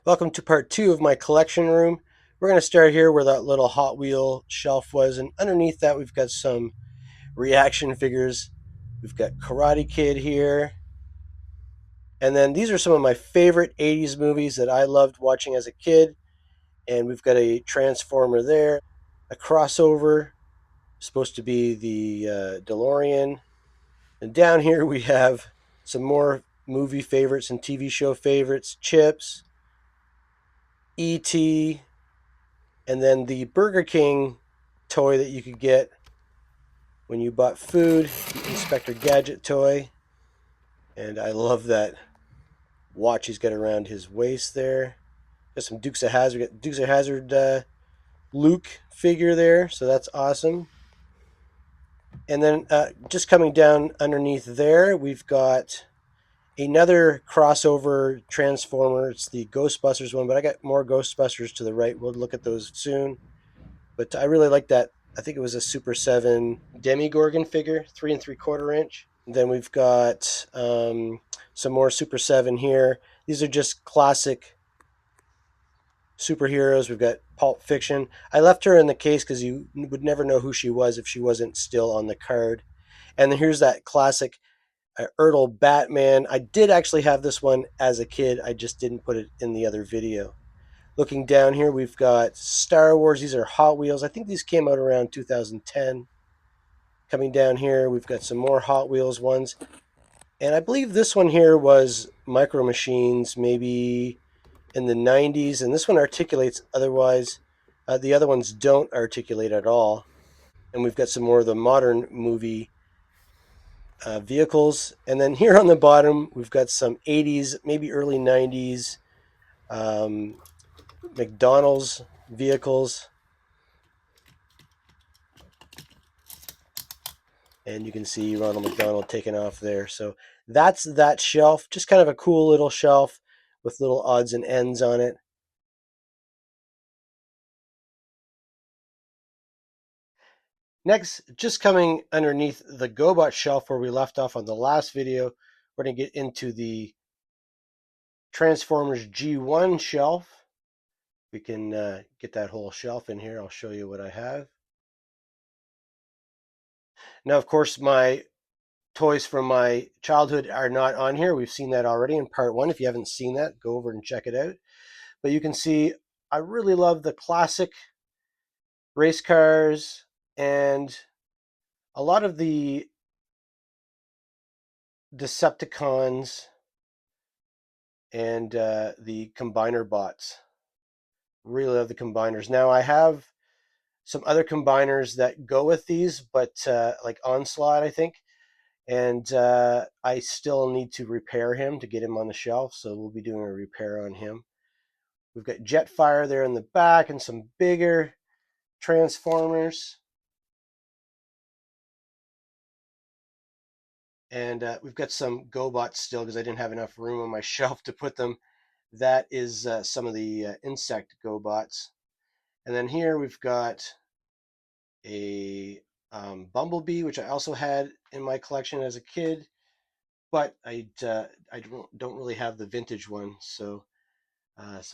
Welcome to part 2 of my collection room. We're going to start here where that little Hot Wheel shelf was, and underneath that we've got some reaction figures. We've got Karate Kid here, and then these are some of my favorite 80s movies that I loved watching as a kid, and we've got a Transformer there, a crossover, supposed to be the DeLorean, and down here we have some more movie favorites and TV show favorites, Chips, E.T., and then the Burger King toy that you could get when you bought food, the Inspector Gadget toy. And I love that watch he's got around his waist there. Got some Dukes of Hazzard, got Dukes of Hazzard Luke figure there, so that's awesome. And then just coming down underneath there, we've got another crossover Transformer. It's the Ghostbusters one, but I got more Ghostbusters to the right. We'll look at those soon. But I really like that. I think it was a Super 7 Demigorgon figure, 3 3/4 inch. And then we've got some more Super 7 here. These are just classic superheroes. We've got Pulp Fiction. I left her in the case because you would never know who she was if she wasn't still on the card. And then here's that classic Ertl Batman. I did actually have this one as a kid. I just didn't put it in the other video. Looking down here, we've got Star Wars. These are Hot Wheels. I think these came out around 2010. Coming down here, we've got some more Hot Wheels ones. And I believe this one here was Micro Machines, maybe in the 90s. And this one articulates, otherwise, the other ones don't articulate at all. And we've got some more of the modern movie vehicles. And then here on the bottom, we've got some 80s, maybe early 90s um, McDonald's vehicles. And you can see Ronald McDonald taking off there. So that's that shelf. Just kind of a cool little shelf with little odds and ends on it. Next, just coming underneath the GoBot shelf where we left off on the last video, we're going to get into the Transformers G1 shelf. We can get that whole shelf in here. I'll show you what I have. Now, of course, my toys from my childhood are not on here. We've seen that already in part 1. If you haven't seen that, go over and check it out. But you can see I really love the classic race cars and a lot of the Decepticons and the combiner bots. Really love the combiners. Now I have some other combiners that go with these, but like Onslaught, I think. And I still need to repair him to get him on the shelf, so we'll be doing a repair on him. We've got Jetfire there in the back and some bigger Transformers. And we've got some GoBots still because I didn't have enough room on my shelf to put them. That is some of the insect GoBots. And then here we've got a Bumblebee, which I also had in my collection as a kid, but I don't really have the vintage one. So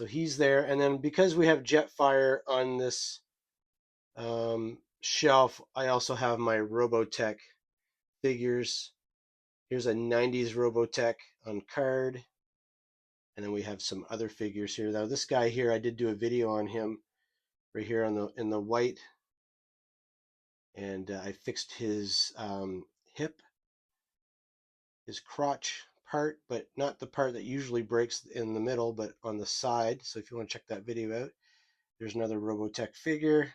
he's there. And then because we have Jetfire on this shelf, I also have my Robotech figures. Here's a 90s Robotech on card. And then we have some other figures here. Now this guy here, I did do a video on him right here on the in the white, and I fixed his hip, his crotch part, but not the part that usually breaks in the middle, but on the side. So if you want to check that video out, there's another Robotech figure.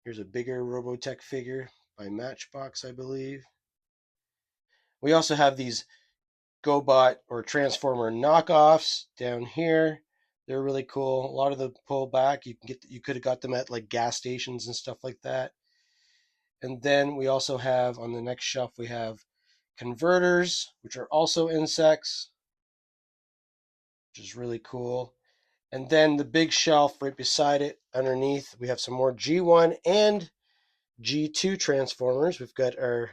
Here's a bigger Robotech figure by Matchbox, I believe. We also have these GoBot or Transformer knockoffs down here. They're really cool. A lot of the pullback you could have got them at like gas stations and stuff like that. And then we also have on the next shelf we have converters, which are also insects, which is really cool. And then the big shelf right beside it, underneath, we have some more G1 and G2 Transformers. We've got our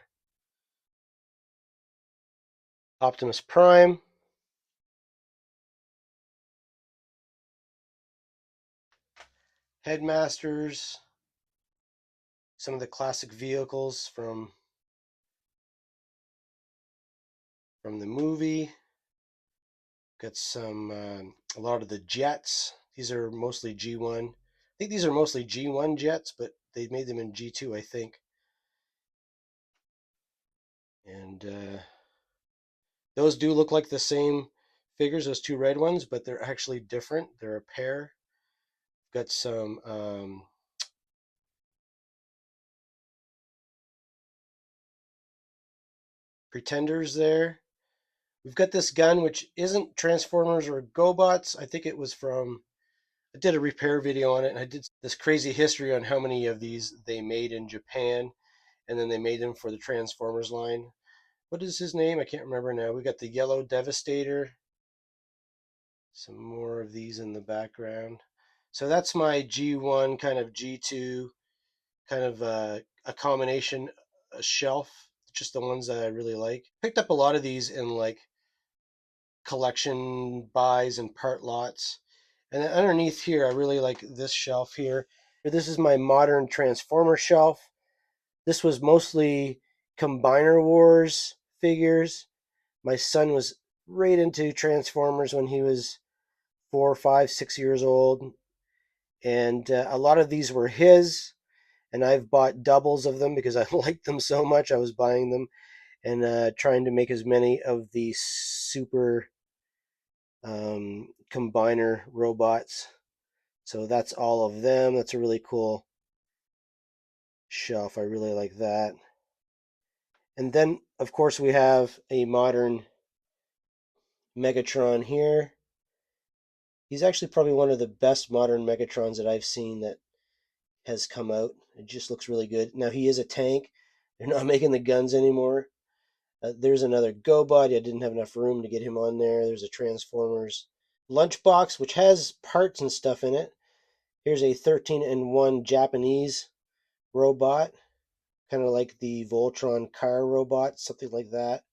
Optimus Prime. Headmasters, some of the classic vehicles from the movie. Got some a lot of the jets. These are mostly G1. I think these are mostly G1 jets, but they made them in G2, I think. And those do look like the same figures, those two red ones, but they're actually different. They're a pair. Got some pretenders there. We've got this gun, which isn't Transformers or GoBots. I think it was from, I did a repair video on it, and I did this crazy history on how many of these they made in Japan, and then they made them for the Transformers line. What is his name? I can't remember now. We got the Yellow Devastator. Some more of these in the background. So that's my G1, kind of G2, kind of a combination, a shelf, just the ones that I really like. Picked up a lot of these in like collection buys and part lots. And then underneath here, I really like this shelf here. This is my modern Transformer shelf. This was mostly Combiner Wars figures. My son was right into Transformers when he was 4, 5, 6 years old. And a lot of these were his. And I've bought doubles of them because I liked them so much. I was buying them and trying to make as many of the super combiner robots. So that's all of them. That's a really cool shelf. I really like that. And then, of course, we have a modern Megatron here. He's actually probably one of the best modern Megatrons that I've seen that has come out. It just looks really good. Now, he is a tank. They're not making the guns anymore. There's another GoBot. I didn't have enough room to get him on there. There's a Transformers lunchbox, which has parts and stuff in it. Here's a 13-in-1 Japanese robot, kind of like the Voltron car robot, something like that.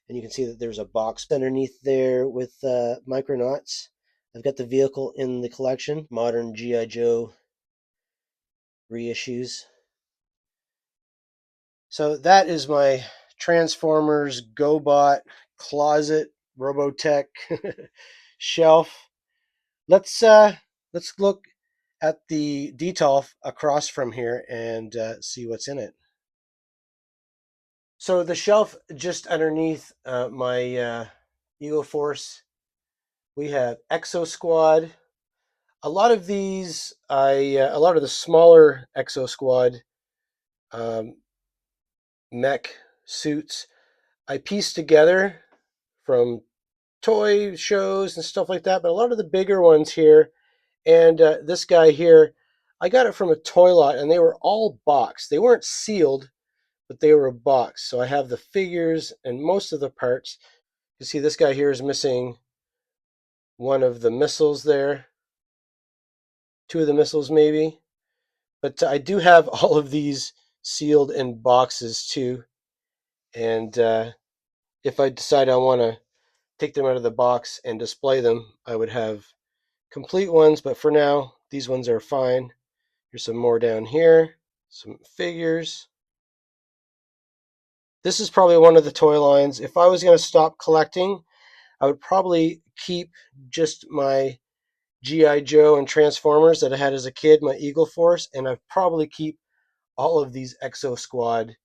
And you can see that there's a box underneath there with Micronauts. I've got the vehicle in the collection, modern G.I. Joe reissues. So that is my Transformers GoBot closet Robotech shelf. Let's look at the detail across from here and see what's in it. So the shelf just underneath my Eagle Force, we have Exo Squad. A lot of these, a lot of the smaller Exo Squad um, mech suits, I pieced together from toy shows and stuff like that. But a lot of the bigger ones here, and this guy here, I got it from a toy lot, and they were all boxed. They weren't sealed, but they were a box. So I have the figures and most of the parts. You see this guy here is missing one of the missiles there, two of the missiles maybe. But I do have all of these sealed in boxes too. And if I decide I want to take them out of the box and display them, I would have complete ones. But for now, these ones are fine. Here's some more down here, some figures. This is probably one of the toy lines. If I was going to stop collecting, I would probably keep just my G.I. Joe and Transformers that I had as a kid, my Eagle Force, and I'd probably keep all of these Exo Squad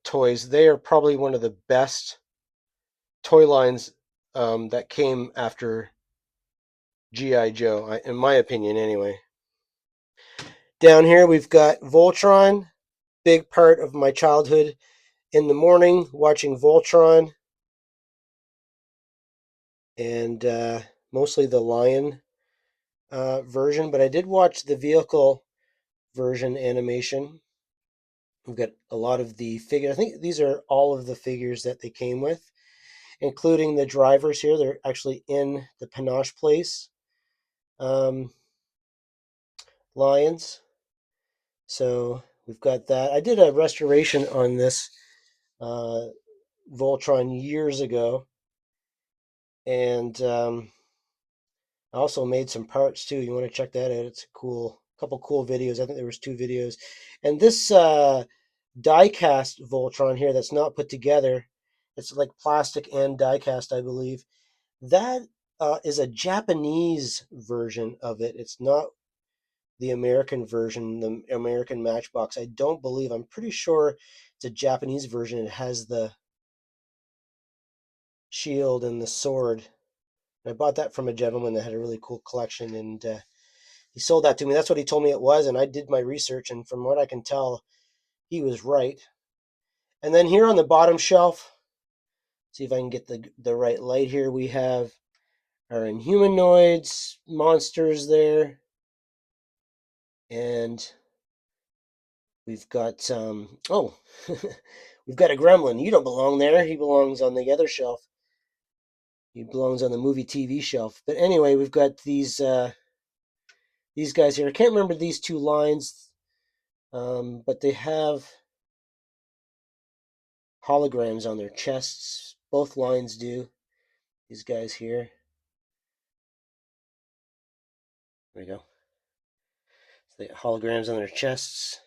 toys. They are probably one of the best toy lines that came after G.I. Joe, in my opinion, anyway. Down here, we've got Voltron, big part of my childhood. In the morning, watching Voltron, and mostly the Lion version, but I did watch the vehicle version animation. We've got a lot of the figures. I think these are all of the figures that they came with, including the drivers here. They're actually in the Panache Place Lions. So we've got that. I did a restoration on this Voltron years ago, and I also made some parts too. You want to check that out? It's a couple cool videos. I think there was 2 videos. And this die-cast Voltron here that's not put together, it's like plastic and die-cast, I believe. That is a Japanese version of it. It's not the American version, the American Matchbox. I don't believe. I'm pretty sure it's a Japanese version. It has the shield and the sword. I bought that from a gentleman that had a really cool collection, and he sold that to me. That's what he told me it was, and I did my research, and from what I can tell, he was right. And then here on the bottom shelf, see if I can get the right light here. We have our Inhumanoids monsters there, and we've got oh, we've got a Gremlin. You don't belong there. He belongs on the other shelf. He belongs on the movie TV shelf. But anyway, we've got these guys here. I can't remember these 2 lines, but they have holograms on their chests. Both lines do. These guys here. There we go. So they got holograms on their chests.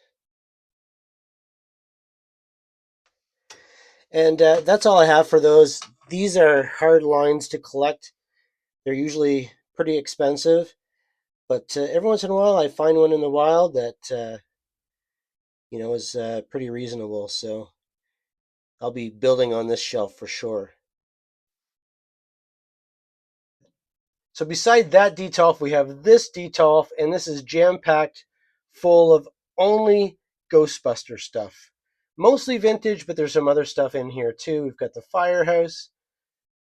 And that's all I have for those. These are hard lines to collect. They're usually pretty expensive, but every once in a while I find one in the wild that is pretty reasonable. So I'll be building on this shelf for sure. So beside that detolf, we have this detolf, and this is jam-packed full of only Ghostbuster stuff. Mostly vintage, but there's some other stuff in here too. We've got the firehouse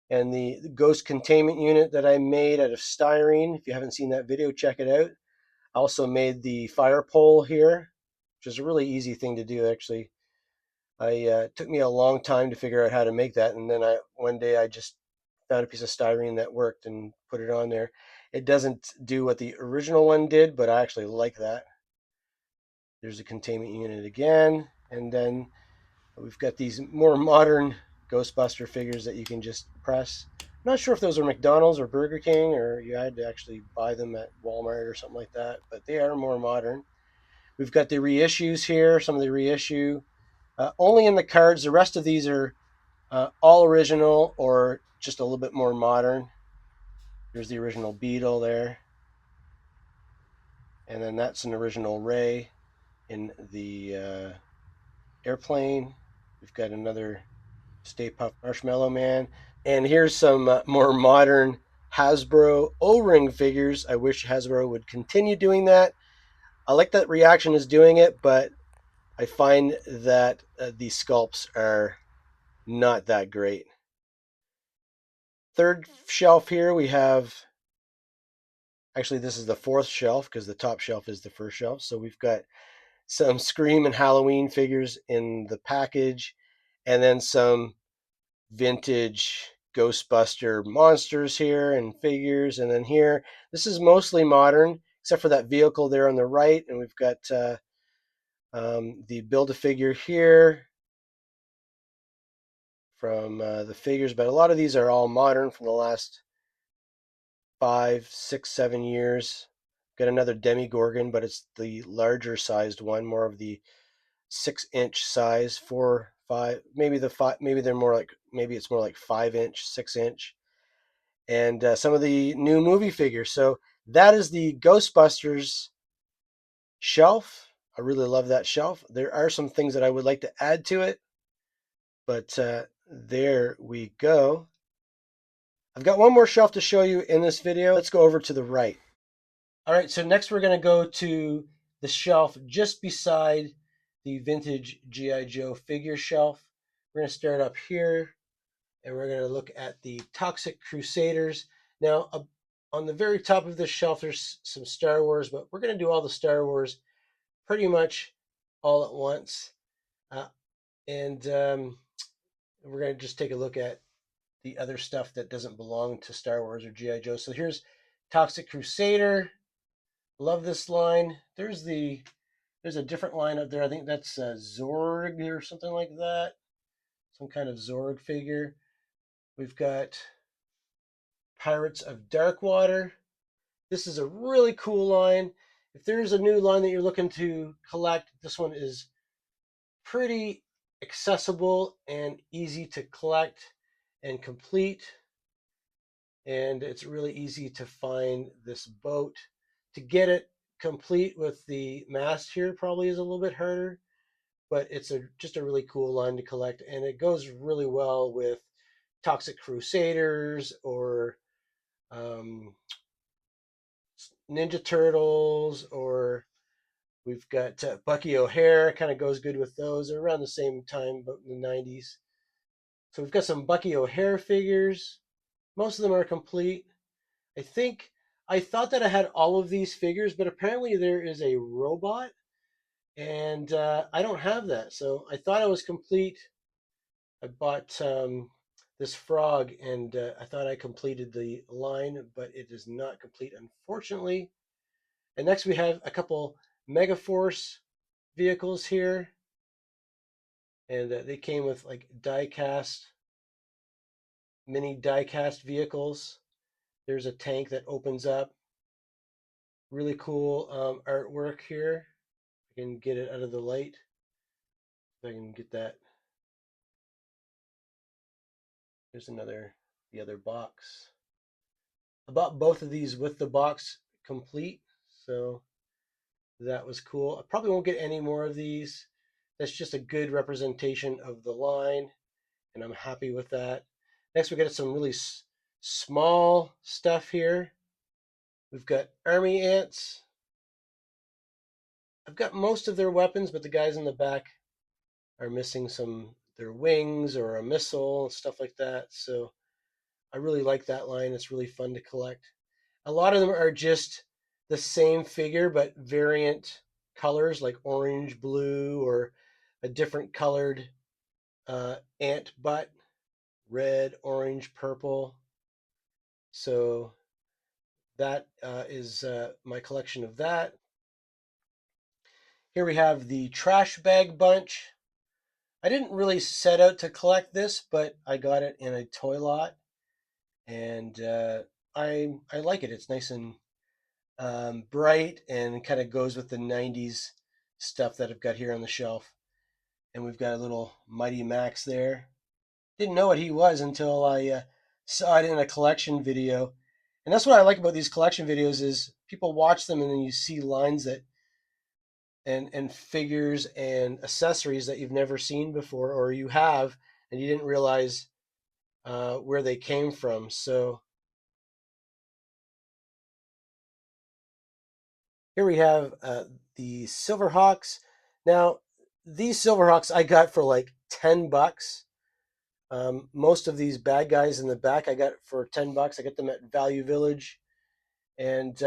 and the ghost containment unit that I made out of styrene. If you haven't seen that video, check it out. I also made the fire pole here, which is a really easy thing to do actually. It took me a long time to figure out how to make that, and then one day I just found a piece of styrene that worked and put it on there. It doesn't do what the original one did, but I actually like that. There's a containment unit again, and then we've got these more modern Ghostbuster figures that you can just press. I'm not sure if those are McDonald's or Burger King, or you had to actually buy them at Walmart or something like that, but they are more modern. We've got the reissues here, some of the reissue. Only in the cards. The rest of these are all original or just a little bit more modern. There's the original Beetle there. And then that's an original Ray in the airplane. We've got another Stay Puft Marshmallow Man. And here's some more modern Hasbro O-ring figures. I wish Hasbro would continue doing that. I like that Reaction is doing it, but I find that these sculpts are not that great. Third shelf here, we have, actually this is the 4th shelf because the top shelf is the first shelf. So we've got some Scream and Halloween figures in the package, and then some vintage Ghostbuster monsters here and figures. And then here, this is mostly modern, except for that vehicle there on the right. And we've got the Build-A-Figure here from the figures, but a lot of these are all modern from the last 5, 6, 7 years. Got another Demigorgon, but it's the larger sized one, more of the 6-inch size, 4, 5, maybe the 5, maybe they're more like, maybe it's more like 5-inch, 6-inch, and some of the new movie figures. So that is the Ghostbusters shelf. I really love that shelf. There are some things that I would like to add to it, but there we go. I've got one more shelf to show you in this video. Let's go over to the right. All right, so next we're going to go to the shelf just beside the vintage G.I. Joe figure shelf. We're going to start up here, and we're going to look at the Toxic Crusaders. Now, on the very top of this shelf, there's some Star Wars, but we're going to do all the Star Wars pretty much all at once. And we're going to just take a look at the other stuff that doesn't belong to Star Wars or G.I. Joe. So here's Toxic Crusader. Love this line. There's a different line up there. I think that's Zorg or something like that. Some kind of Zorg figure. We've got Pirates of Darkwater. This is a really cool line. If there's a new line that you're looking to collect, this one is pretty accessible and easy to collect and complete. And it's really easy to find this boat. To get it complete with the mast here probably is a little bit harder, but it's just a really cool line to collect, and it goes really well with Toxic Crusaders or um, Ninja Turtles, or we've got Bucky O'Hare, kind of goes good with those. They're around the same time, about in the 90s. So we've got some Bucky O'Hare figures. Most of them are complete. I think I thought that I had all of these figures, but apparently there is a robot, and I don't have that. So I thought I was complete. I bought this frog, and I thought I completed the line, but it is not complete, unfortunately. And next we have a couple Megaforce vehicles here, and they came with like mini die-cast vehicles. There's a tank that opens up. Really cool artwork here. I can get it out of the light. If I can get that. There's the other box. I bought both of these with the box complete, so that was cool. I probably won't get any more of these. That's just a good representation of the line, and I'm happy with that. Next, we got some really small stuff here. We've got army ants. I've got most of their weapons, but the guys in the back are missing their wings or a missile and stuff like that. So I really like that line. It's really fun to collect. A lot of them are just the same figure but variant colors, like orange, blue, or a different colored ant butt, red, orange, purple. So that is my collection of that. Here we have the trash bag bunch. I didn't really set out to collect this, but I got it in a toy lot, and I like it. It's nice and bright and kind of goes with the 90s stuff that I've got here on the shelf. And we've got a little Mighty Max there. Didn't know what he was until I saw it in a collection video. And that's what I like about these collection videos is people watch them and then you see lines that and figures and accessories that you've never seen before, or you have and you didn't realize where they came from. So here we have the Silverhawks. Now, these Silverhawks I got for like $10. Most of these bad guys in the back I got for $10. I got them at Value Village, and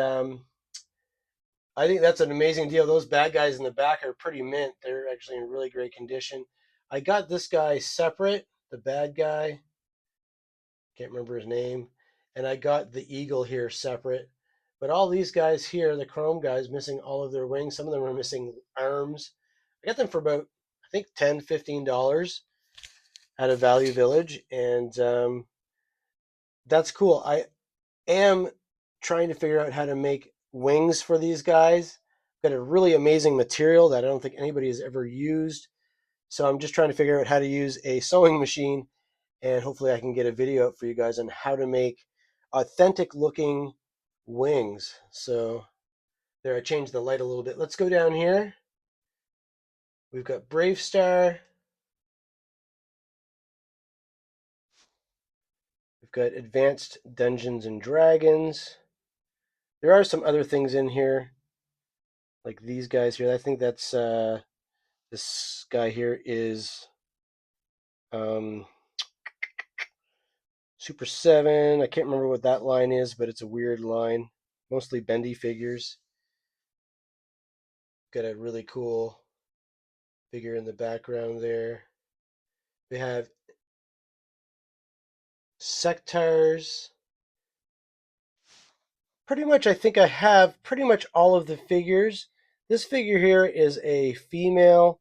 I think that's an amazing deal. Those bad guys in the back are pretty mint. They're actually in really great condition. I got this guy separate, the bad guy. Can't remember his name, and I got the eagle here separate. But all these guys here, the chrome guys, missing all of their wings. Some of them are missing arms. I got them for about, I think, $10, $15 at a Value Village, and that's cool. I am trying to figure out how to make wings for these guys. Got a really amazing material that I don't think anybody has ever used. So I'm just trying to figure out how to use a sewing machine, and hopefully I can get a video up for you guys on how to make authentic looking wings. So there, I changed the light a little bit. Let's go down here. We've got Brave Star. We've got Advanced Dungeons and Dragons. There are some other things in here, like these guys here. I think that's this guy here is um, Super 7. I can't remember what that line is, but it's a weird line. Mostly bendy figures. Got a really cool figure in the background there. We have Sectars. Pretty much, I think I have pretty much all of the figures. This figure here is a female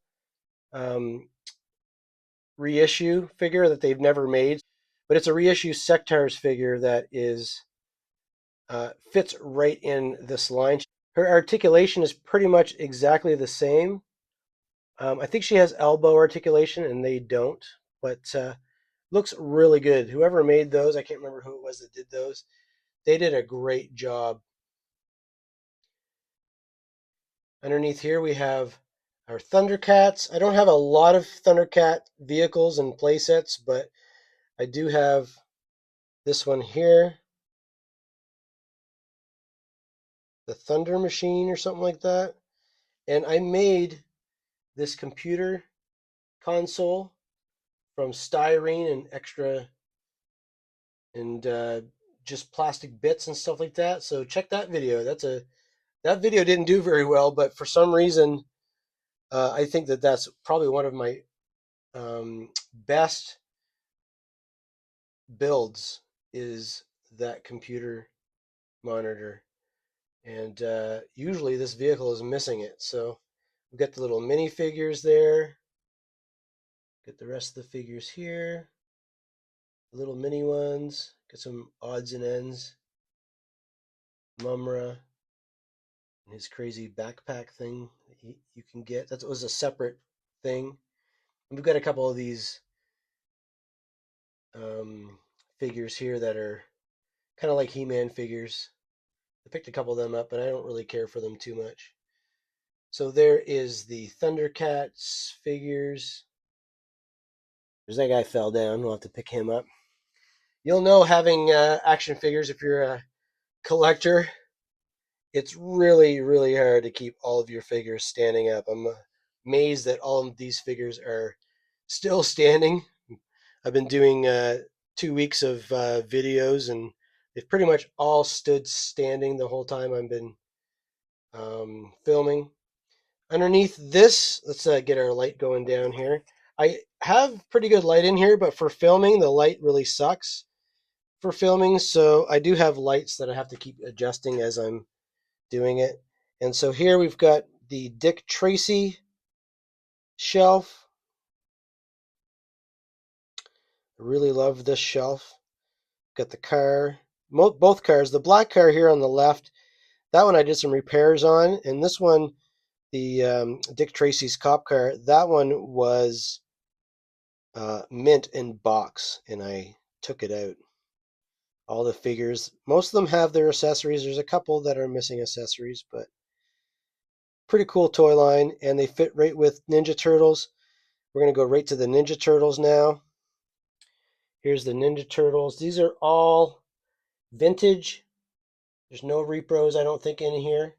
reissue figure that they've never made, but it's a reissue Sectars figure that is fits right in this line. Her articulation is pretty much exactly the same. I think she has elbow articulation, and they don't, but looks really good. Whoever made those, I can't remember who it was that did those. They did a great job. Underneath here we have our Thundercats. I don't have a lot of Thundercat vehicles and playsets, but I do have this one here, the Thunder Machine or something like that. And I made this computer console from styrene and extra and just plastic bits and stuff like that. So check that video. That video didn't do very well, but for some reason, I think that that's probably one of my best builds is that computer monitor. And usually this vehicle is missing it. So we've got the little minifigures there. Get the rest of the figures here. The little mini ones. Get some odds and ends. Mumra and his crazy backpack thing that you can get. That was a separate thing. And we've got a couple of these figures here that are kind of like He-Man figures. I picked a couple of them up, but I don't really care for them too much. So there is the Thundercats figures. There's that guy fell down. We'll have to pick him up. You'll know having action figures if you're a collector. It's really, really hard to keep all of your figures standing up. I'm amazed that all of these figures are still standing. I've been doing 2 weeks of videos, and they've pretty much all stood standing the whole time I've been filming. Underneath this, let's get our light going down here. I have pretty good light in here, but for filming, the light really sucks for filming. So I do have lights that I have to keep adjusting as I'm doing it. And so here we've got the Dick Tracy shelf. I really love this shelf. Got the car, both cars. The black car here on the left, that one I did some repairs on. And this one, the Dick Tracy's cop car, that one was mint in box, and I took it out. All the figures, most of them have their accessories. There's a couple that are missing accessories, but pretty cool toy line, and they fit right with Ninja Turtles. We're going to go right to the Ninja Turtles now. Here's the Ninja Turtles. These are all vintage. There's no repros, I don't think, in here.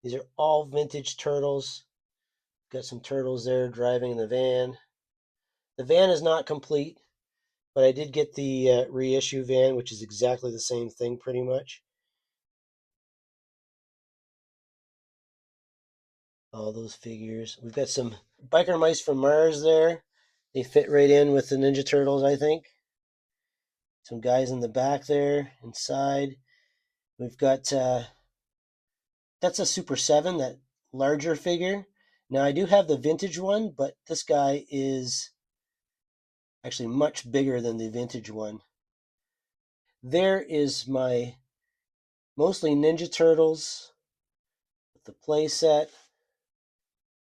These are all vintage turtles. Got some turtles there driving the van. The van is not complete, but I did get the reissue van, which is exactly the same thing pretty much. All those figures. We've got some biker mice from Mars there. They fit right in with the Ninja Turtles, I think. Some guys in the back there, inside. We've got, that's a Super 7, that larger figure. Now I do have the vintage one, but this guy is actually much bigger than the vintage one. There is my mostly Ninja Turtles with the play set.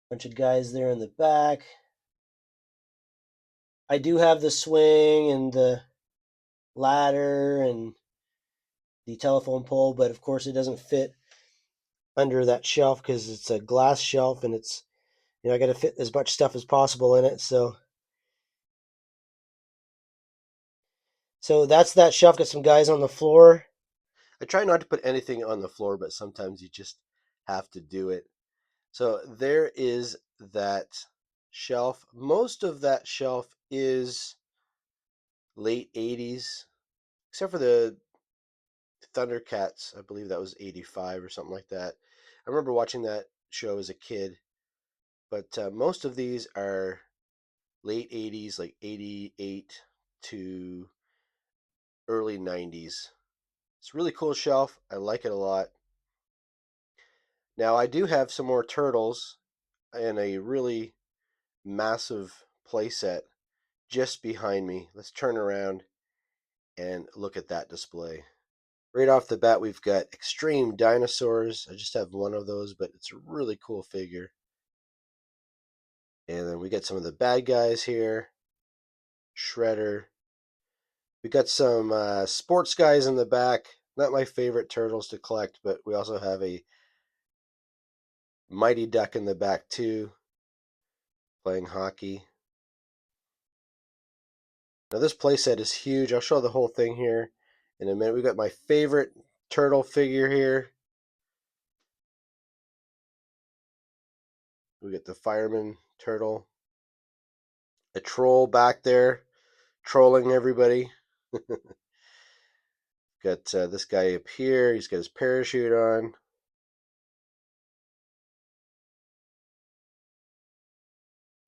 Bunch of guys there in the back. I do have the swing and the ladder and the telephone pole, but of course it doesn't fit under that shelf because it's a glass shelf, and it's, I got to fit as much stuff as possible in it. So that's that shelf. Got some guys on the floor. I try not to put anything on the floor, but sometimes you just have to do it. So there is that shelf. Most of that shelf is late 80s, except for the Thundercats. I believe that was 85 or something like that. I remember watching that show as a kid, but most of these are late 80s, like 88 to early 90s. It's a really cool shelf. I like it a lot. Now, I do have some more turtles and a really massive playset just behind me. Let's turn around and look at that display. Right off the bat, we've got Extreme Dinosaurs. I just have one of those, but it's a really cool figure. And then we got some of the bad guys here. Shredder. We got some sports guys in the back. Not my favorite turtles to collect, but we also have a Mighty Duck in the back too, playing hockey. Now this playset is huge. I'll show the whole thing here in a minute. We got my favorite turtle figure here. We got the fireman turtle. A troll back there trolling everybody. Got this guy up here. He's got his parachute on.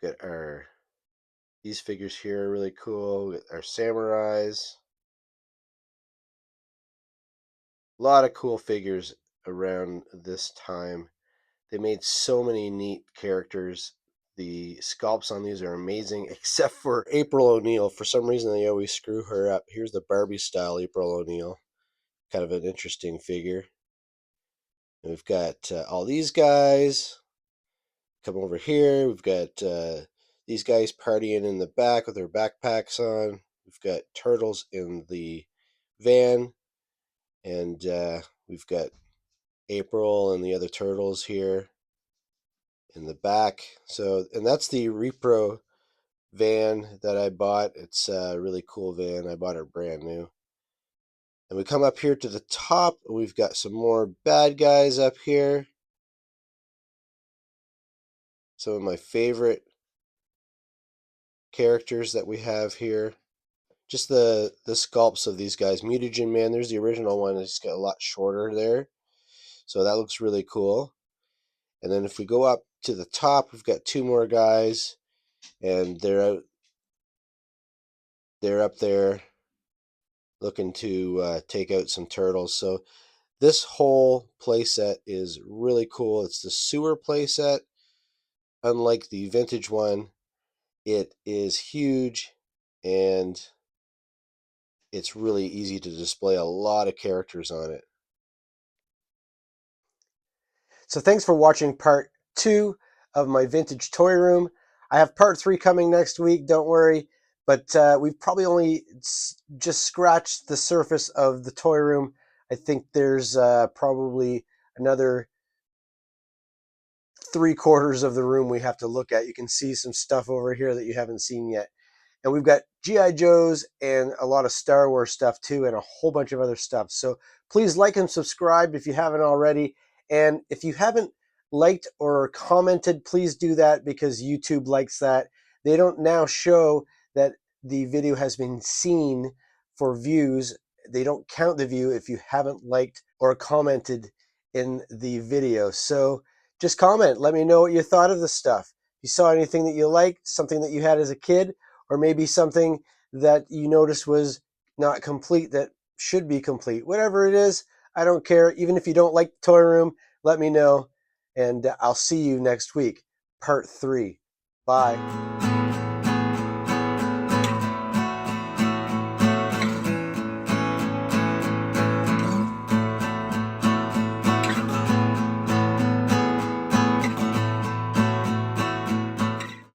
Got these figures here are really cool. We got our samurais. A lot of cool figures around this time. They made so many neat characters. The sculpts on these are amazing, except for April O'Neil. For some reason, they always screw her up. Here's the Barbie style April O'Neil. Kind of an interesting figure. And we've got all these guys. Come over here. We've got these guys partying in the back with their backpacks on. We've got turtles in the van. And we've got April and the other turtles here in the back. So, and that's the Repro van that I bought. It's a really cool van. I bought it brand new. And we come up here to the top. We've got some more bad guys up here. Some of my favorite characters that we have here. Just the sculpts of these guys. Mutagen Man, there's the original one. It's got a lot shorter there. So that looks really cool. And then if we go up to the top, we've got two more guys. And they're up there looking to take out some turtles. So this whole playset is really cool. It's the sewer playset. Unlike the vintage one, it is huge and it's really easy to display a lot of characters on it. So thanks for watching part 2 of my vintage toy room. I have part 3 coming next week, don't worry. But we've probably only just scratched the surface of the toy room. I think there's probably another 3/4 of the room we have to look at. You can see some stuff over here that you haven't seen yet. And we've got G.I. Joes and a lot of Star Wars stuff too, and a whole bunch of other stuff. So please like and subscribe if you haven't already. And if you haven't liked or commented, please do that because YouTube likes that. They don't now show that the video has been seen for views. They don't count the view if you haven't liked or commented in the video. So just comment. Let me know what you thought of the stuff. If you saw anything that you liked, something that you had as a kid, or maybe something that you noticed was not complete that should be complete. Whatever it is, I don't care. Even if you don't like the toy room, let me know. And I'll see you next week, part 3. Bye.